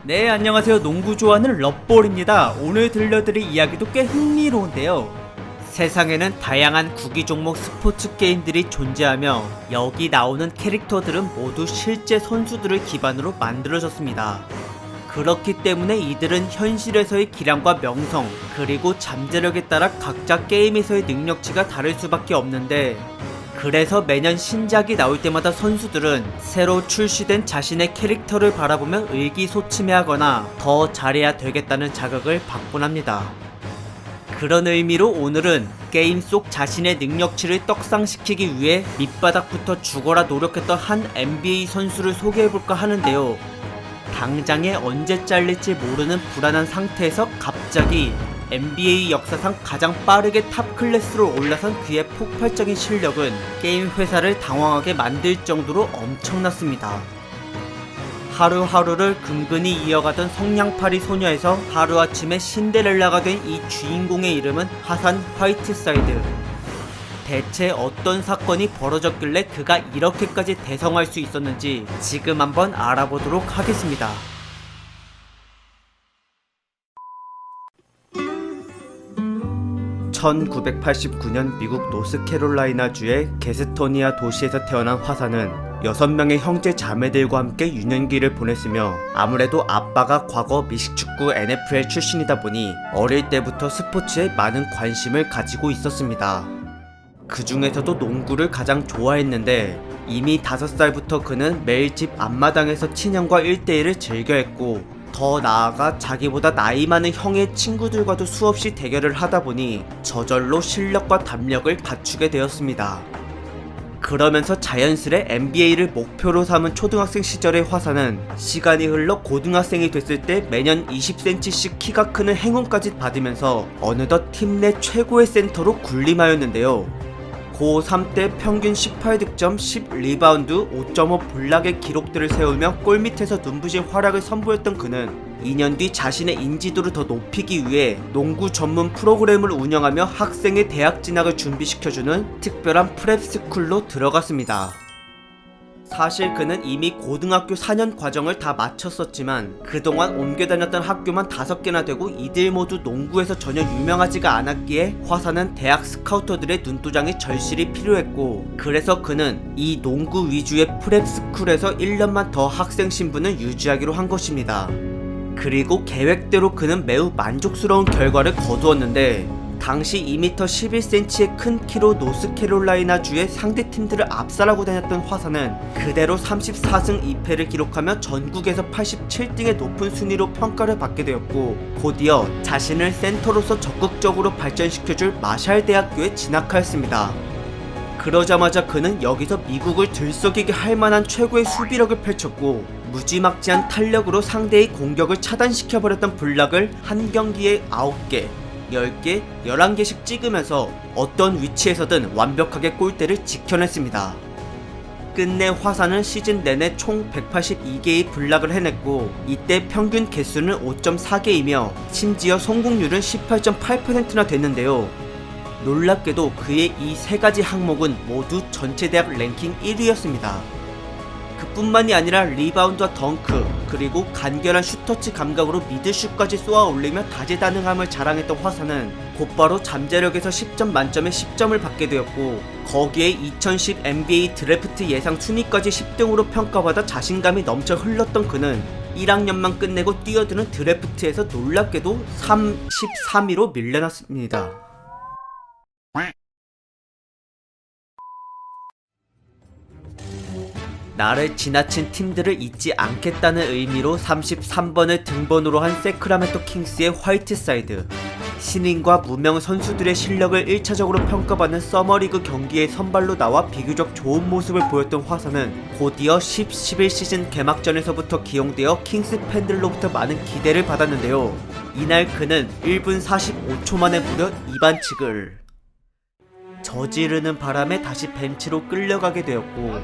네, 안녕하세요. 농구 좋아하는 럿볼입니다. 오늘 들려드릴 이야기도 꽤 흥미로운데요. 세상에는 다양한 구기 종목 스포츠 게임들이 존재하며 여기 나오는 캐릭터들은 모두 실제 선수들을 기반으로 만들어졌습니다. 그렇기 때문에 이들은 현실에서의 기량과 명성, 그리고 잠재력에 따라 각자 게임에서의 능력치가 다를 수밖에 없는데, 그래서 매년 신작이 나올 때마다 선수들은 새로 출시된 자신의 캐릭터를 바라보며 의기소침해하거나 더 잘해야 되겠다는 자극을 받곤 합니다. 그런 의미로 오늘은 게임 속 자신의 능력치를 떡상시키기 위해 밑바닥부터 죽어라 노력했던 한 NBA 선수를 소개해볼까 하는데요. 당장에 언제 잘릴지 모르는 불안한 상태에서 갑자기 NBA 역사상 가장 빠르게 탑 클래스로 올라선 그의 폭발적인 실력은 게임 회사를 당황하게 만들 정도로 엄청났습니다. 하루하루를 근근히 이어가던 성냥팔이 소녀에서 하루아침에 신데렐라가 된 이 주인공의 이름은 하산 화이트사이드. 대체 어떤 사건이 벌어졌길래 그가 이렇게까지 대성할 수 있었는지 지금 한번 알아보도록 하겠습니다. 1989년 미국 노스캐롤라이나주의 게스토니아 도시에서 태어난 화사는 6명의 형제 자매들과 함께 유년기를 보냈으며 아무래도 아빠가 과거 미식축구 NFL 출신이다 보니 어릴 때부터 스포츠에 많은 관심을 가지고 있었습니다. 그 중에서도 농구를 가장 좋아했는데 이미 5살부터 그는 매일 집 앞마당에서 친형과 1대1을 즐겨했고, 더 나아가 자기보다 나이 많은 형의 친구들과도 수없이 대결을 하다 보니 저절로 실력과 담력을 갖추게 되었습니다. 그러면서 자연스레 NBA를 목표로 삼은 초등학생 시절의 화사는 시간이 흘러 고등학생이 됐을 때 매년 20cm씩 키가 크는 행운까지 받으면서 어느덧 팀 내 최고의 센터로 군림하였는데요. 고3 때 평균 18득점, 10리바운드, 5.5 블락의 기록들을 세우며 골밑에서 눈부신 활약을 선보였던 그는 2년 뒤 자신의 인지도를 더 높이기 위해 농구 전문 프로그램을 운영하며 학생의 대학 진학을 준비시켜주는 특별한 프랩스쿨로 들어갔습니다. 사실 그는 이미 고등학교 4년 과정을 다 마쳤었지만 그동안 옮겨 다녔던 학교만 5개나 되고 이들 모두 농구에서 전혀 유명하지가 않았기에 화사는 대학 스카우터들의 눈도장이 절실히 필요했고, 그래서 그는 이 농구 위주의 프랩스쿨에서 1년만 더 학생 신분을 유지하기로 한 것입니다. 그리고 계획대로 그는 매우 만족스러운 결과를 거두었는데, 당시 2m 11cm의 큰 키로 노스캐롤라이나주의 상대팀들을 압살하고 다녔던 화사는 그대로 34승 2패를 기록하며 전국에서 87등의 높은 순위로 평가를 받게 되었고, 곧이어 자신을 센터로서 적극적으로 발전시켜줄 마샬 대학교에 진학하였습니다. 그러자마자 그는 여기서 미국을 들썩이게 할 만한 최고의 수비력을 펼쳤고, 무지막지한 탄력으로 상대의 공격을 차단시켜버렸던 블락을 한 경기에 9개, 10개, 11개씩 찍으면서 어떤 위치에서든 완벽하게 골대를 지켜냈습니다. 끝내 화사는 시즌 내내 총 182개의 블락을 해냈고, 이때 평균 개수는 5.4개이며 심지어 성공률은 18.8%나 됐는데요. 놀랍게도 그의 이 3가지 항목은 모두 전체 대학 랭킹 1위였습니다. 그뿐만이 아니라 리바운드와 덩크, 그리고 간결한 슈터치 감각으로 미드슛까지 쏘아 올리며 다재다능함을 자랑했던 화사는 곧바로 잠재력에서 10점 만점에 10점을 받게 되었고, 거기에 2010 NBA 드래프트 예상 순위까지 10등으로 평가받아 자신감이 넘쳐 흘렀던 그는 1학년만 끝내고 뛰어드는 드래프트에서 놀랍게도 33위로 밀려났습니다. 나를 지나친 팀들을 잊지 않겠다는 의미로 33번을 등번호로 한 세크라멘토 킹스의 화이트사이드. 신인과 무명 선수들의 실력을 1차적으로 평가받는 서머리그 경기에 선발로 나와 비교적 좋은 모습을 보였던 화사는 곧이어 10-11 시즌 개막전에서부터 기용되어 킹스 팬들로부터 많은 기대를 받았는데요. 이날 그는 1분 45초 만에 무려 2반칙을 저지르는 바람에 다시 벤치로 끌려가게 되었고,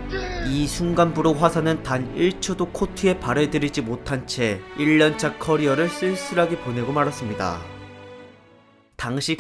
이 순간부로 화사는 단 1초도 코트에 발을 들이지 못한 채 1년차 커리어를 쓸쓸하게 보내고 말았습니다. 당시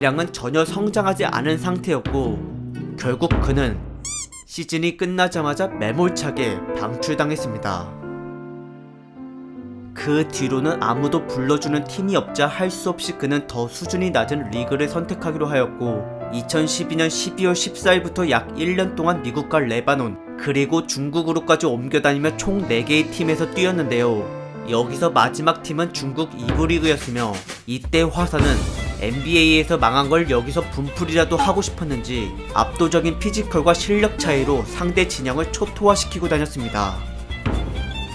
량은 전혀 성장하지 않은 상태였고 결국 그는 시즌이 끝나자마자 매몰차게 방출당했습니다. 그 뒤로는 아무도 불러주는 팀이 없자 할 수 없이 그는 더 수준이 낮은 리그를 선택하기로 하였고 2012년 12월 14일부터 약 1년 동안 미국과 레바논 그리고 중국으로까지 옮겨다니며 총 4개의 팀에서 뛰었는데요. 여기서 마지막 팀은 중국 2부 리그였으며 이때 화사는 NBA에서 망한 걸 여기서 분풀이라도 하고 싶었는지 압도적인 피지컬과 실력 차이로 상대 진영을 초토화시키고 다녔습니다.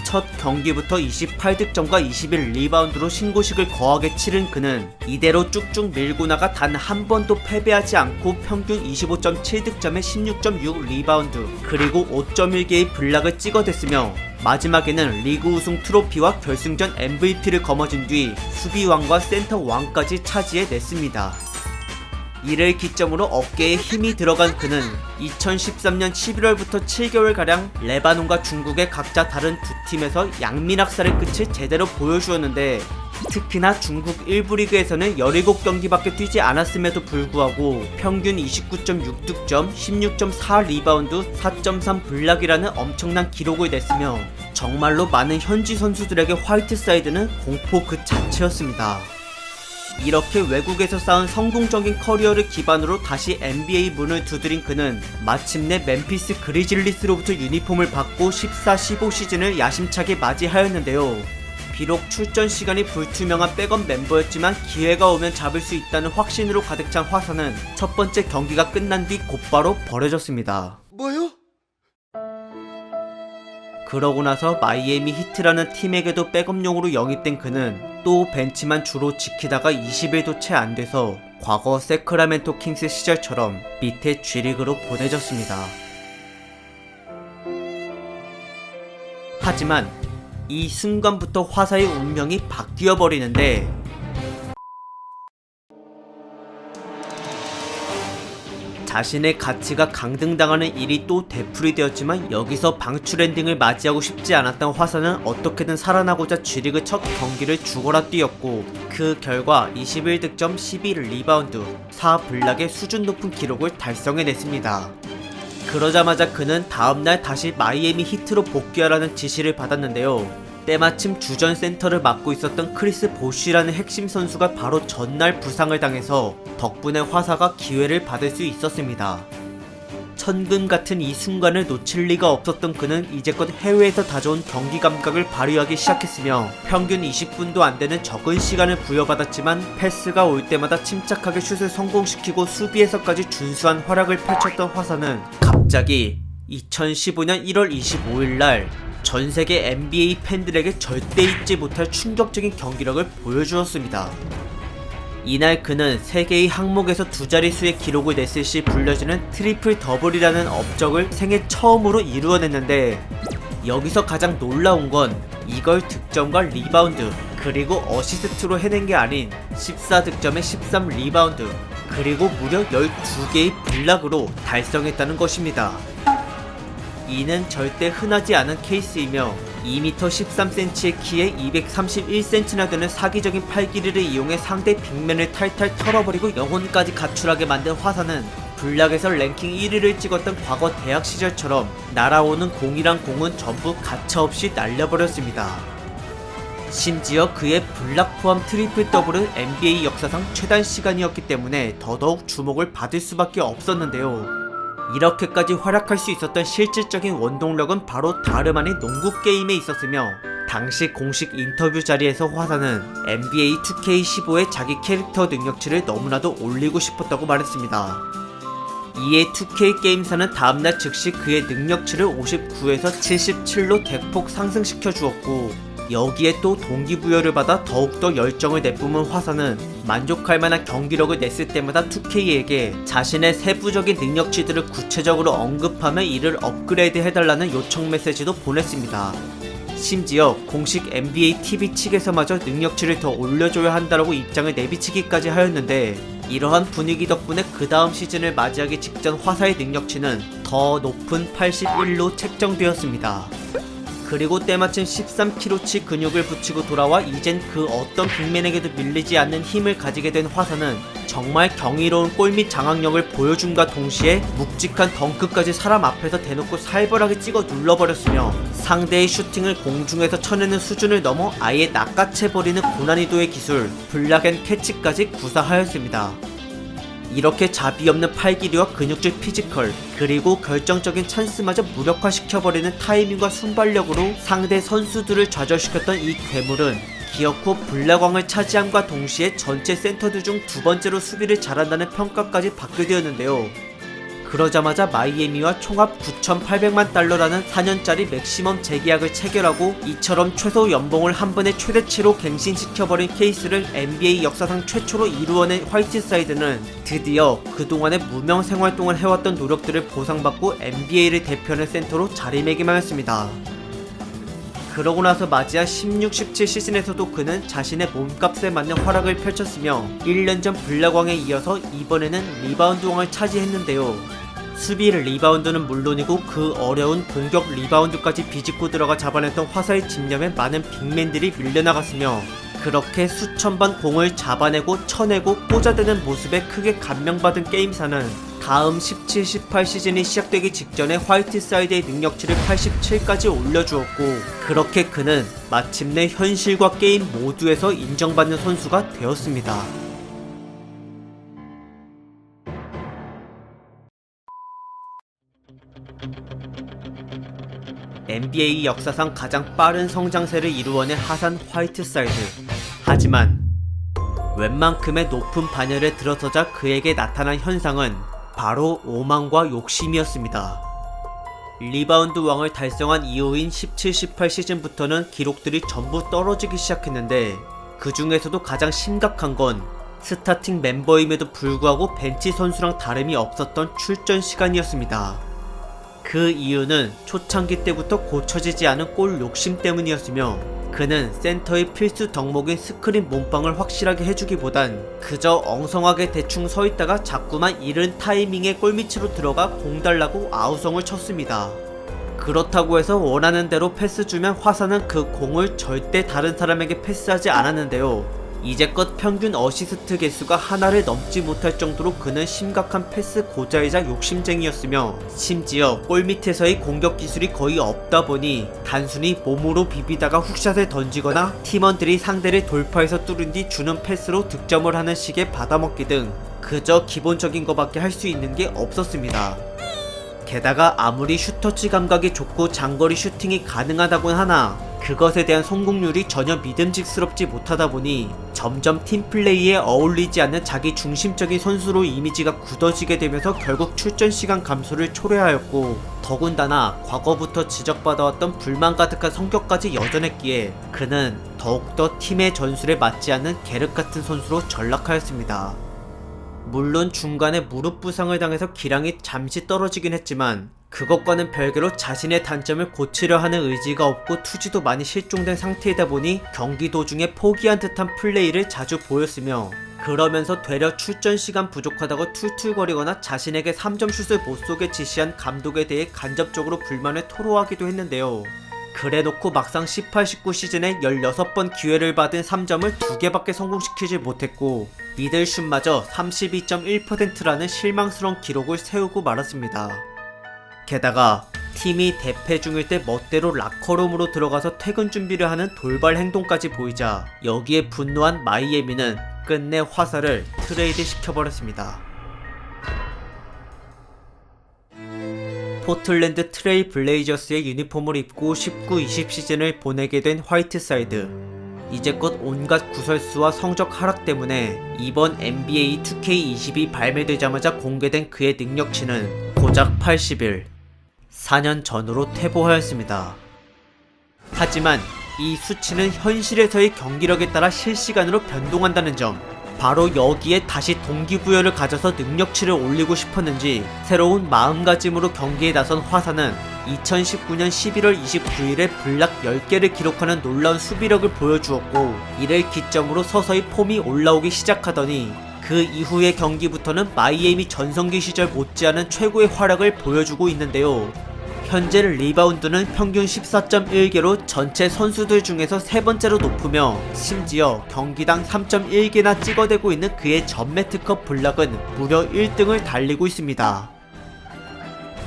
첫 경기부터 28득점과 21리바운드로 신고식을 거하게 치른 그는 이대로 쭉쭉 밀고 나가 단 한 번도 패배하지 않고 평균 25.7득점에 16.6리바운드 그리고 5.1개의 블락을 찍어댔으며 마지막에는 리그 우승 트로피와 결승전 MVP를 거머쥔 뒤 수비왕과 센터왕까지 차지해냈습니다. 이를 기점으로 어깨에 힘이 들어간 그는 2013년 11월부터 7개월가량 레바논과 중국의 각자 다른 두 팀에서 양민학살의 끝을 제대로 보여주었는데 특히나 중국 1부 리그에서는 17경기밖에 뛰지 않았음에도 불구하고 평균 29.6득점, 16.4리바운드, 4.3 블락이라는 엄청난 기록을 냈으며 정말로 많은 현지 선수들에게 화이트사이드는 공포 그 자체였습니다. 이렇게 외국에서 쌓은 성공적인 커리어를 기반으로 다시 NBA 문을 두드린 그는 마침내 멤피스 그리즐리스로부터 유니폼을 받고 14-15 시즌을 야심차게 맞이하였는데요. 비록 출전 시간이 불투명한 백업 멤버였지만 기회가 오면 잡을 수 있다는 확신으로 가득 찬 화사는 첫 번째 경기가 끝난 뒤 곧바로 버려졌습니다. 뭐요? 그러고 나서 마이애미 히트라는 팀에게도 백업용으로 영입된 그는 또 벤치만 주로 지키다가 20일도 채 안 돼서 과거 세크라멘토 킹스 시절처럼 밑에 G리그로 보내졌습니다. 하지만 이 순간부터 화사의 운명이 바뀌어 버리는데 자신의 가치가 강등당하는 일이 또 되풀이되었지만 여기서 방출 엔딩을 맞이하고 싶지 않았던 화사는 어떻게든 살아나고자 G리그 첫 경기를 죽어라 뛰었고 그 결과 21득점 11리바운드 4블락의 수준 높은 기록을 달성해냈습니다. 그러자마자 그는 다음날 다시 마이애미 히트로 복귀하라는 지시를 받았는데요. 때마침 주전 센터를 맡고 있었던 크리스 보쉬라는 핵심 선수가 바로 전날 부상을 당해서 덕분에 화사가 기회를 받을 수 있었습니다. 천금 같은 이 순간을 놓칠 리가 없었던 그는 이제껏 해외에서 다져온 경기 감각을 발휘하기 시작했으며 평균 20분도 안 되는 적은 시간을 부여받았지만 패스가 올 때마다 침착하게 슛을 성공시키고 수비에서까지 준수한 활약을 펼쳤던 화사는 갑자기 2015년 1월 25일날 전세계 NBA 팬들에게 절대 잊지 못할 충격적인 경기력을 보여주었습니다. 이날 그는 3개의 항목에서 두 자릿수의 기록을 냈을 시 불려지는 트리플 더블이라는 업적을 생애 처음으로 이루어냈는데 여기서 가장 놀라운 건 이걸 득점과 리바운드 그리고 어시스트로 해낸 게 아닌 14득점에 13리바운드 그리고 무려 12개의 블락으로 달성했다는 것입니다. 이는 절대 흔하지 않은 케이스이며 2m 13cm의 키에 231cm나 되는 사기적인 팔길이를 이용해 상대 빅맨을 탈탈 털어버리고 영혼까지 가출하게 만든 화사는 블락에서 랭킹 1위를 찍었던 과거 대학 시절처럼 날아오는 공이랑 공은 전부 가차없이 날려버렸습니다. 심지어 그의 블락 포함 트리플 더블은 NBA 역사상 최단 시간이었기 때문에 더더욱 주목을 받을 수밖에 없었는데요. 이렇게까지 활약할 수 있었던 실질적인 원동력은 바로 다름 아닌 농구 게임에 있었으며 당시 공식 인터뷰 자리에서 화사는 NBA 2K15의 자기 캐릭터 능력치를 너무나도 올리고 싶었다고 말했습니다. 이에 2K 게임사는 다음날 즉시 그의 능력치를 59에서 77로 대폭 상승시켜 주었고 여기에 또 동기부여를 받아 더욱더 열정을 내뿜은 화사는 만족할 만한 경기력을 냈을 때마다 2K에게 자신의 세부적인 능력치들을 구체적으로 언급하며 이를 업그레이드 해달라는 요청 메시지도 보냈습니다. 심지어 공식 NBA TV 측에서마저 능력치를 더 올려줘야 한다라고 입장을 내비치기까지 하였는데 이러한 분위기 덕분에 그 다음 시즌을 맞이하기 직전 화사의 능력치는 더 높은 81로 책정되었습니다. 그리고 때마침 13kg치 근육을 붙이고 돌아와 이젠 그 어떤 빅맨에게도 밀리지 않는 힘을 가지게 된 화사는 정말 경이로운 골 및 장악력을 보여줌과 동시에 묵직한 덩크까지 사람 앞에서 대놓고 살벌하게 찍어 눌러버렸으며 상대의 슈팅을 공중에서 쳐내는 수준을 넘어 아예 낚아채버리는 고난이도의 기술 블락앤 캐치까지 구사하였습니다. 이렇게 자비 없는 팔길이와 근육질 피지컬 그리고 결정적인 찬스마저 무력화시켜버리는 타이밍과 순발력으로 상대 선수들을 좌절시켰던 이 괴물은 기어코 블랙왕을 차지함과 동시에 전체 센터들 중 두 번째로 수비를 잘한다는 평가까지 받게 되었는데요. 그러자마자 마이애미와 총합 9,800만 달러라는 4년짜리 맥시멈 재계약을 체결하고 이처럼 최소 연봉을 한 번에 최대치로 갱신시켜버린 케이스를 NBA 역사상 최초로 이루어낸 화이트사이드는 드디어 그동안의 무명 생활 동안 해왔던 노력들을 보상받고 NBA를 대표하는 센터로 자리매김하였습니다. 그러고 나서 맞이한 16-17 시즌에서도 그는 자신의 몸값에 맞는 활약을 펼쳤으며 1년 전 블랙왕에 이어서 이번에는 리바운드왕을 차지했는데요. 수비 리바운드는 물론이고 그 어려운 공격 리바운드까지 비집고 들어가 잡아냈던 화사의 집념에 많은 빅맨들이 밀려나갔으며 그렇게 수천 번 공을 잡아내고 쳐내고 꽂아대는 모습에 크게 감명받은 게임사는 다음 17-18 시즌이 시작되기 직전에 화이트사이드의 능력치를 87까지 올려주었고 그렇게 그는 마침내 현실과 게임 모두에서 인정받는 선수가 되었습니다. NBA 역사상 가장 빠른 성장세를 이루어낸 하산 화이트사이드. 하지만 웬만큼의 높은 반열에 들어서자 그에게 나타난 현상은 바로 오만과 욕심이었습니다. 리바운드 왕을 달성한 이후인 17-18 시즌부터는 기록들이 전부 떨어지기 시작했는데 그 중에서도 가장 심각한 건 스타팅 멤버임에도 불구하고 벤치 선수랑 다름이 없었던 출전 시간이었습니다. 그 이유는 초창기 때부터 고쳐지지 않은 골 욕심 때문이었으며 그는 센터의 필수 덕목인 스크린 몸빵을 확실하게 해주기보단 그저 엉성하게 대충 서있다가 자꾸만 이른 타이밍에 골밑으로 들어가 공 달라고 아우성을 쳤습니다. 그렇다고 해서 원하는 대로 패스 주면 화사는 그 공을 절대 다른 사람에게 패스하지 않았는데요. 이제껏 평균 어시스트 개수가 하나를 넘지 못할 정도로 그는 심각한 패스 고자이자 욕심쟁이였으며 심지어 골밑에서의 공격 기술이 거의 없다 보니 단순히 몸으로 비비다가 훅샷을 던지거나 팀원들이 상대를 돌파해서 뚫은 뒤 주는 패스로 득점을 하는 식의 받아먹기 등 그저 기본적인 것밖에 할 수 있는 게 없었습니다. 게다가 아무리 슈터치 감각이 좋고 장거리 슈팅이 가능하다곤 하나 그것에 대한 성공률이 전혀 믿음직스럽지 못하다 보니 점점 팀플레이에 어울리지 않는 자기 중심적인 선수로 이미지가 굳어지게 되면서 결국 출전 시간 감소를 초래하였고 더군다나 과거부터 지적받아왔던 불만 가득한 성격까지 여전했기에 그는 더욱더 팀의 전술에 맞지 않는 계륵 같은 선수로 전락하였습니다. 물론 중간에 무릎 부상을 당해서 기량이 잠시 떨어지긴 했지만 그것과는 별개로 자신의 단점을 고치려 하는 의지가 없고 투지도 많이 실종된 상태이다 보니 경기 도중에 포기한 듯한 플레이를 자주 보였으며 그러면서 되려 출전 시간 부족하다고 툴툴거리거나 자신에게 3점 슛을 못 쏘게 지시한 감독에 대해 간접적으로 불만을 토로하기도 했는데요. 그래놓고 막상 18-19 시즌에 16번 기회를 받은 3점을 2개밖에 성공시키지 못했고 미들슛마저 32.1%라는 실망스러운 기록을 세우고 말았습니다. 게다가 팀이 대패 중일 때 멋대로 라커룸으로 들어가서 퇴근 준비를 하는 돌발 행동까지 보이자 여기에 분노한 마이애미는 끝내 화사를 트레이드 시켜버렸습니다. 포틀랜드 트레일 블레이저스의 유니폼을 입고 19-20 시즌을 보내게 된 화이트사이드. 이제껏 온갖 구설수와 성적 하락 때문에 이번 NBA 2K22 발매되자마자 공개된 그의 능력치는 고작 80일, 4년 전으로 퇴보하였습니다. 하지만 이 수치는 현실에서의 경기력에 따라 실시간으로 변동한다는 점, 바로 여기에 다시 동기부여를 가져서 능력치를 올리고 싶었는지 새로운 마음가짐으로 경기에 나선 화사는 2019년 11월 29일에 블락 10개를 기록하는 놀라운 수비력을 보여주었고 이를 기점으로 서서히 폼이 올라오기 시작하더니 그 이후의 경기부터는 마이애미 전성기 시절 못지않은 최고의 활약을 보여주고 있는데요. 현재 리바운드는 평균 14.1개로 전체 선수들 중에서 세 번째로 높으며 심지어 경기당 3.1개나 찍어대고 있는 그의 전매특허 블락은 무려 1등을 달리고 있습니다.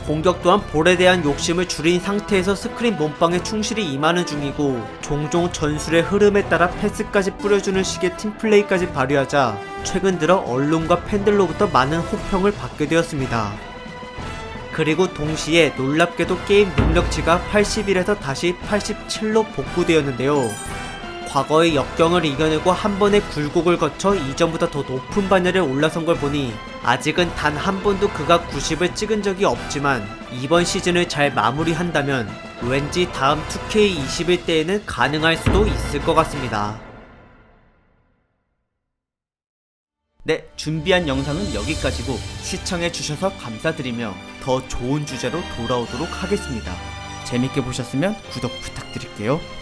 공격 또한 볼에 대한 욕심을 줄인 상태에서 스크린 몸빵에 충실히 임하는 중이고 종종 전술의 흐름에 따라 패스까지 뿌려주는 식의 팀플레이까지 발휘하자 최근 들어 언론과 팬들로부터 많은 호평을 받게 되었습니다. 그리고 동시에 놀랍게도 게임 능력치가 81에서 다시 87로 복구되었는데요. 과거의 역경을 이겨내고 한 번의 굴곡을 거쳐 이전보다 더 높은 반열에 올라선 걸 보니 아직은 단 한 번도 그가 90을 찍은 적이 없지만 이번 시즌을 잘 마무리한다면 왠지 다음 2K21 때에는 가능할 수도 있을 것 같습니다. 네, 준비한 영상은 여기까지고 시청해주셔서 감사드리며 더 좋은 주제로 돌아오도록 하겠습니다. 재밌게 보셨으면 구독 부탁드릴게요.